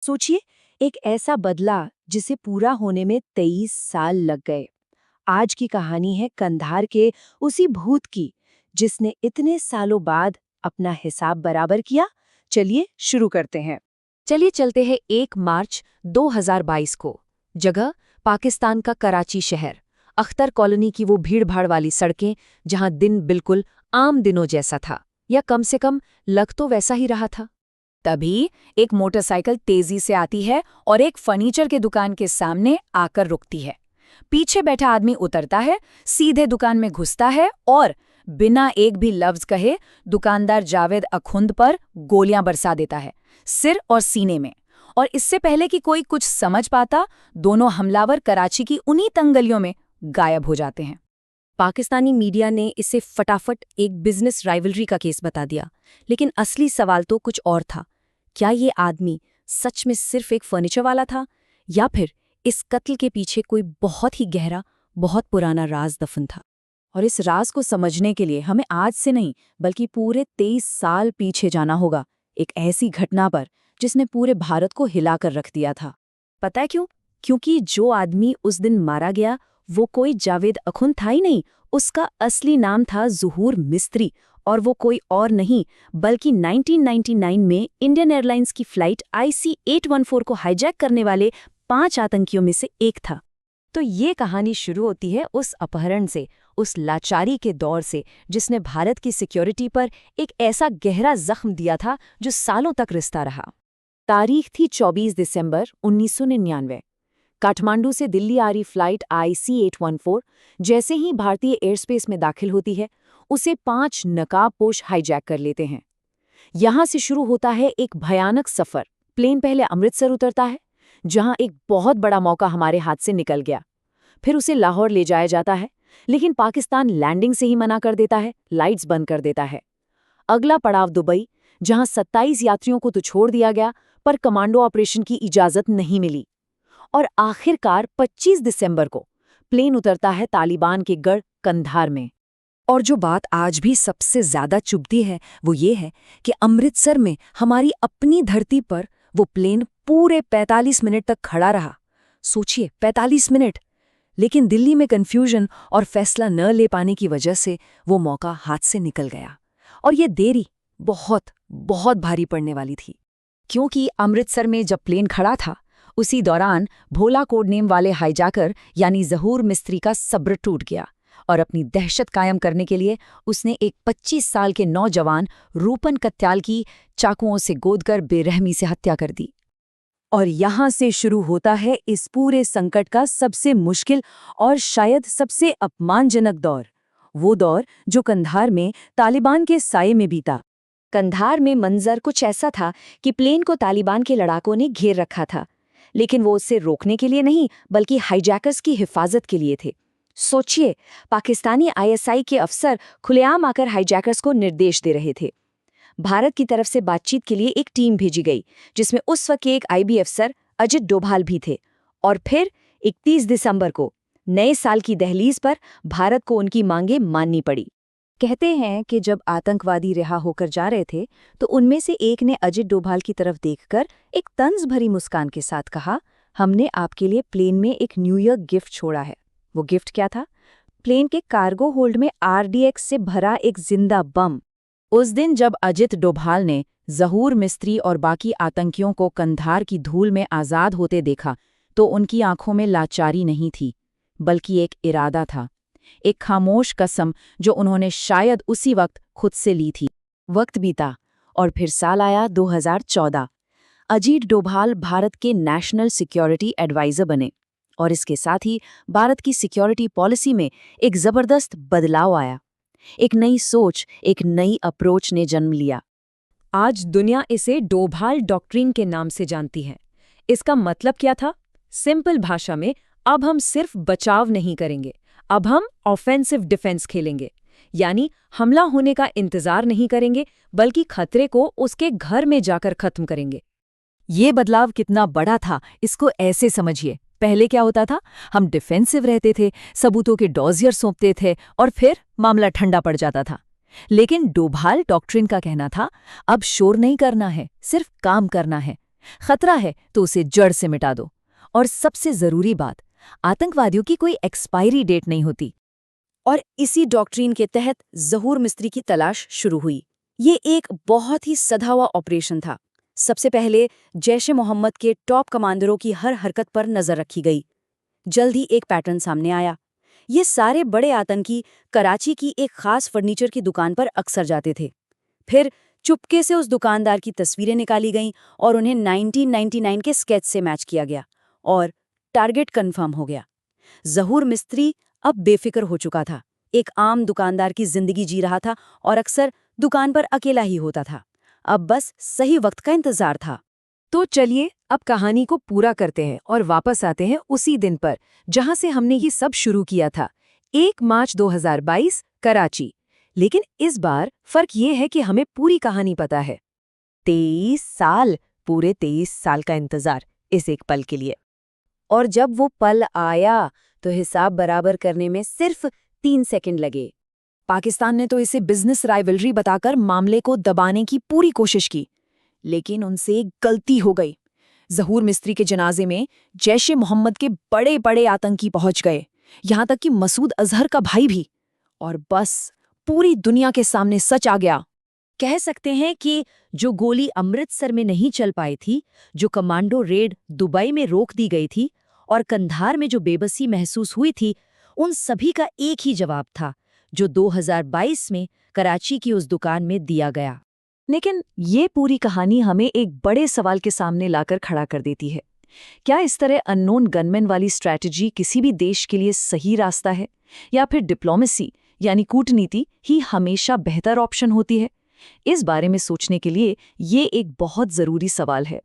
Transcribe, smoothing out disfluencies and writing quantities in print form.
सोचिए, एक ऐसा बदला जिसे पूरा होने में 23 साल लग गए। आज की कहानी है कंधार के उसी भूत की, जिसने इतने सालों बाद अपना हिसाब बराबर किया। चलिए शुरू करते हैं। चलिए चलते हैं 1 मार्च 2022 को। जगह पाकिस्तान का कराची शहर। अख्तर कॉलोनी की वो भीड़-भाड़ वाली सड़कें जहां दिन बिल्कुल आम दिनों जैसा था, या कम से कम लग तो वैसा ही रहा था। तभी एक मोटरसाइकिल तेजी से आती है और एक फर्नीचर के दुकान के सामने आकर रुकती है। पीछे बैठा आदमी उतरता है, सीधे दुकान में घुसता है और बिना एक भी लफ्ज कहे दुकानदार जावेद अखुंद पर गोलियां बरसा देता है, सिर और सीने में। और इससे पहले कि कोई कुछ समझ पाता, दोनों हमलावर कराची की उन्हीं तंग गलियों में गायब हो जाते हैं। पाकिस्तानी मीडिया ने इसे फटाफट एक बिजनेस राइवलरी का केस बता दिया, लेकिन असली सवाल तो कुछ और था। क्या ये आदमी सच में सिर्फ एक फर्नीचर वाला था, या फिर इस कत्ल के पीछे कोई बहुत ही गहरा, बहुत पुराना राज दफन था? और इस राज को समझने के लिए हमें आज से नहीं बल्कि पूरे 23 साल पीछे जाना होगा, एक ऐसी घटना पर जिसने पूरे भारत को हिलाकर रख दिया था। पता है क्यों? क्योंकि जो आदमी उस दिन मारा गया वो कोई जावेद अखुंद था ही नहीं। उसका असली नाम था ज़हूर मिस्त्री, और वो कोई और नहीं बल्कि 1999 में इंडियन एयरलाइंस की फ्लाइट IC-814 को हाईजैक करने वाले 5 आतंकियों में से एक था। तो ये कहानी शुरू होती है उस अपहरण से, उस लाचारी के दौर से जिसने भारत की सिक्योरिटी पर एक ऐसा गहरा जख्म दिया था जो सालों तक रिश्ता रहा। तारीख थी 24 दिसंबर 1999। काठमांडू से दिल्ली आ रही फ्लाइट IC-814 जैसे ही भारतीय एयरस्पेस में दाखिल होती है, उसे 5 नकाबपोश हाईजैक कर लेते हैं। यहां से शुरू होता है एक भयानक सफर। प्लेन पहले अमृतसर उतरता है, जहां एक बहुत बड़ा मौका हमारे हाथ से निकल गया। फिर उसे लाहौर ले जाया जाता है, लेकिन पाकिस्तान लैंडिंग से ही मना कर देता है, लाइट्स बंद कर देता है। अगला पड़ाव दुबई, जहां 27 यात्रियों को तो छोड़ दिया गया, पर कमांडो ऑपरेशन की इजाजत नहीं मिली। और आखिरकार 25 दिसंबर को प्लेन उतरता है तालिबान के गढ़ कंधार में। और जो बात आज भी सबसे ज्यादा चुभती है वो ये है कि अमृतसर में हमारी अपनी धरती पर वो प्लेन पूरे 45 मिनट तक खड़ा रहा। सोचिए, 45 मिनट! लेकिन दिल्ली में कन्फ्यूजन और फैसला न ले पाने की वजह से वो मौका हाथ से निकल गया। और ये देरी बहुत बहुत भारी पड़ने वाली थी, क्योंकि अमृतसर में जब प्लेन खड़ा था, उसी दौरान भोला कोड नेम वाले हाईजैकर यानी ज़हूर मिस्त्री का सब्र टूट गया, और अपनी दहशत कायम करने के लिए उसने एक 25 साल के नौजवान रूपन कत्याल की चाकुओं से गोदकर बेरहमी से हत्या कर दी। और यहां से शुरू होता है इस पूरे संकट का सबसे मुश्किल और शायद सबसे अपमानजनक दौर। वो दौर जो कंधार में तालिबान के साये में बीता। कंधार में मंजर कुछ ऐसा था कि प्लेन को तालिबान के लड़ाकों ने घेर रखा था, लेकिन वो उससे रोकने के लिए नहीं बल्कि हाईजैकर्स की हिफाजत के लिए थे। सोचिए, पाकिस्तानी ISI के अफसर खुलेआम आकर हाईजैकर्स को निर्देश दे रहे थे। भारत की तरफ से बातचीत के लिए एक टीम भेजी गई, जिसमें उस वक्त के एक IB अफसर अजित डोभाल भी थे। और फिर 31 दिसंबर को नए साल की दहलीज पर भारत को उनकी मांगें माननी पड़ी। कहते हैं कि जब आतंकवादी रिहा होकर जा रहे थे तो उनमें से एक ने अजित डोभाल की तरफ देखकर एक तंज भरी मुस्कान के साथ कहा, हमने आपके लिए प्लेन में एक न्यू ईयर गिफ्ट छोड़ा है। वो गिफ्ट क्या था? प्लेन के कार्गो होल्ड में RDX से भरा एक जिंदा बम। उस दिन जब अजित डोभाल ने ज़हूर मिस्त्री और बाकी आतंकियों को कंधार की धूल में आज़ाद होते देखा, तो उनकी आंखों में लाचारी नहीं थी, बल्कि एक इरादा था, एक खामोश कसम जो उन्होंने शायद उसी वक्त खुद से ली थी। वक्त बीता और फिर साल आया 2014। अजीत डोभाल भारत के नेशनल सिक्योरिटी एडवाइजर बने, और इसके साथ ही भारत की सिक्योरिटी पॉलिसी में एक जबरदस्त बदलाव आया। एक नई सोच, एक नई अप्रोच ने जन्म लिया। आज दुनिया इसे डोभाल डॉक्ट्रिन के नाम से जानती है। इसका मतलब क्या था? सिंपल भाषा में, अब हम सिर्फ बचाव नहीं करेंगे, अब हम ऑफेंसिव डिफेंस खेलेंगे। यानी हमला होने का इंतजार नहीं करेंगे, बल्कि खतरे को उसके घर में जाकर खत्म करेंगे। ये बदलाव कितना बड़ा था, इसको ऐसे समझिए। पहले क्या होता था? हम डिफेंसिव रहते थे, सबूतों के डॉजियर सौंपते थे, और फिर मामला ठंडा पड़ जाता था। लेकिन डोभाल डॉक्ट्रिन का कहना था, अब शोर नहीं करना है, सिर्फ काम करना है। खतरा है तो उसे जड़ से मिटा दो। और सबसे जरूरी बात, आतंकवादियों की कोई एक्सपायरी डेट नहीं होती। और इसी डॉक्ट्रीन के तहत ज़हूर मिस्त्री की तलाश शुरू हुई। ये एक बहुत ही सधा हुआ ऑपरेशन था। सबसे पहले जैश-ए-मोहम्मद के टॉप कमांडरों की हर हरकत पर नजर रखी गई। जल्द ही एक पैटर्न सामने आया। ये सारे बड़े आतंकी कराची की एक खास फर्नीचर की दुकान पर अक्सर जाते थे। फिर चुपके से उस दुकानदार की तस्वीरें निकाली गईं और उन्हें 1999 के स्केच से मैच किया गया और टारगेट कंफर्म हो गया। ज़हूर मिस्त्री अब बेफिक्र हो चुका था। एक आम दुकानदार की जिंदगी जी रहा था और अक्सर दुकान पर अकेला ही होता था। अब बस सही वक्त का इंतजार था। तो चलिए अब कहानी को पूरा करते हैं और वापस आते हैं उसी दिन पर जहां से हमने ये सब शुरू किया था, 1 मार्च 2022, कराची। लेकिन इस बार फर्क ये है कि हमें पूरी कहानी पता है। 23 साल, पूरे 23 साल का इंतजार इस एक पल के लिए। और जब वो पल आया तो हिसाब बराबर करने में सिर्फ 3 सेकंड लगे। पाकिस्तान ने तो इसे बिजनेस राइवलरी बताकर मामले को दबाने की पूरी कोशिश की, लेकिन उनसे एक गलती हो गई। ज़हूर मिस्त्री के जनाजे में जैश-ए-मोहम्मद के बड़े बड़े आतंकी पहुंच गए, यहां तक कि मसूद अजहर का भाई भी। और बस पूरी दुनिया के सामने सच आ गया। कह सकते हैं कि जो गोली अमृतसर में नहीं चल पाई थी, जो कमांडो रेड दुबई में रोक दी गई थी और कंधार में जो बेबसी महसूस हुई थी, उन सभी का एक ही जवाब था, जो 2022 में कराची की उस दुकान में दिया गया। लेकिन ये पूरी कहानी हमें एक बड़े सवाल के सामने लाकर खड़ा कर देती है। क्या इस तरह अननोन गनमैन वाली स्ट्रैटेजी किसी भी देश के लिए सही रास्ता है, या फिर डिप्लोमेसी यानी कूटनीति ही हमेशा बेहतर ऑप्शन होती है? इस बारे में सोचने के लिए ये एक बहुत ज़रूरी सवाल है।